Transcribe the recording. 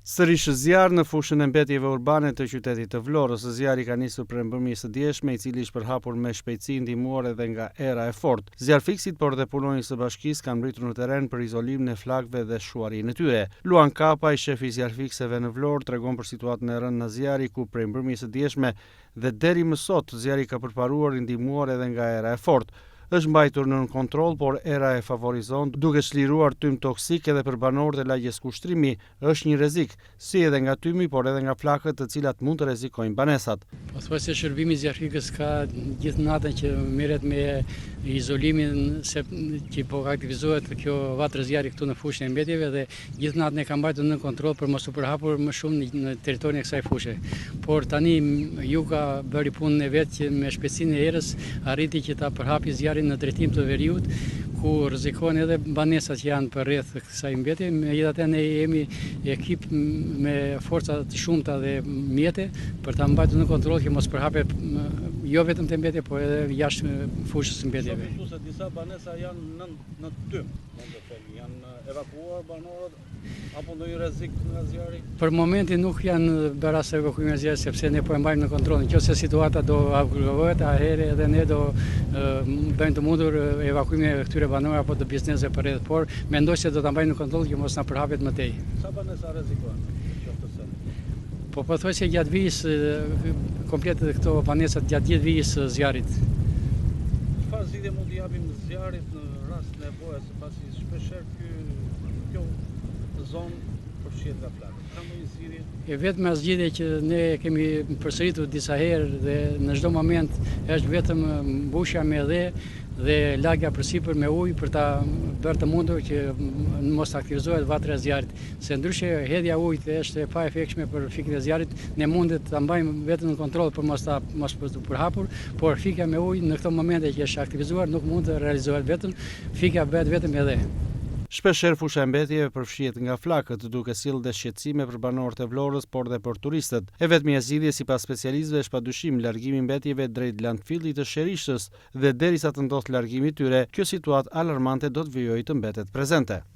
Sërish zjarr në fushën e mbetjeve urbane të qytetit të Vlorës. Zjarri ka nisur prej së djeshme, i cili është përhapur me shpejtësi ndihmuar edhe nga era e fortë. Zjarrfikësit por dhe punonjës së bashkisë kanë mbritur në terren për izolimin e flakëve dhe shuarinë e tyre. Luan Kapaj, shefi i zjarrfikseve në Vlorë, tregon për situatën e rënë në zjarri, ku prej së djeshme dhe deri më sot zjarri ka përparuar i ndihmuar edhe nga era e fortë. Është mbajtur nën kontroll, por era e favorizon duke çliruar tym toksik edhe për banorët e lagjes kushtrimi është një rrezik, si edhe nga tymi, por edhe nga flakët të cilat mund të rrezikojnë banesat. Po thuaj se shërbimi i zjarrfikës ka gjithë natën që merret me izolimin, se që po aktivizohet kjo vatër zjarri këtu në fushën e mbetjeve dhe gjithë natën e ka mbajtur në kontroll për mos u përhapur më shumë në territorin e kësaj fushe. Por tani ju ka bëri punën e vet që me shpejtësinë e erës arriti që ta përhapi zjarrin në drejtim të veriut, ku rrezikohen edhe banesat që janë përreth kësaj mbetje. Megjithatë ne jemi ekip me forca të shumta dhe mjete për ta mbajtur në kontroll që mos përhapet jo vetëm te mbetja, por edhe jashtë fushës së mbetjeve. Se disa banesa janë në tym, janë evakuuar banorët apo ndonjë rrezik nga zjarri? Për momentin nuk janë bërë as evakuime nga zjarri, sepse ne po e mbajmë në kontroll. Nëse situata do agravohet, atëherë edhe ne do bëjmë të mundur evakuime këtyre banorëve apo të bizneseve përreth, por mendoj se do ta mbajmë në kontroll që mos na përhapet më tej. Sa banesa rrezikohen? Po thuaj se gjatë vijës komplet këto banesat gjatë gjithë vijës së zjarrit. Çfarë zgjidhje mund t'i japim zjarrit në rast nevojës, pasi shpeshherë kjo zonë përfshihet nga flakët? Ka ndonjë zgjidhje? Vetëm zgjidhja që ne kemi përsëritur disa herë dhe në çdo moment është vetëm mbushja me dhe lagja përsipër me ujë për ta bërë të mundur që mos aktivizohet vatra e zjarrit. Se ndryshe hedhja e ujit është e paefektshme për fikën e zjarrit. Ne mundet ta mbajmë vetëm në kontroll për mos të përhapur, por fika me ujë në këto momente që është aktivizuar nuk mund të realizohet vetëm, fika bëhet vetëm edhe. Shpeshherë fusha e mbetjeve përfshihet nga flakët, duke sjellë dhe shqetësime për banorët e Vlorës, por dhe për turistët. E vetmja zgjidhje sipas specialistëve është padyshim largimi i mbetjeve drejt landfillit të Sherishës dhe derisa të ndodhë largimi i tyre, kjo situatë alarmante do të vijojë të mbetet prezente.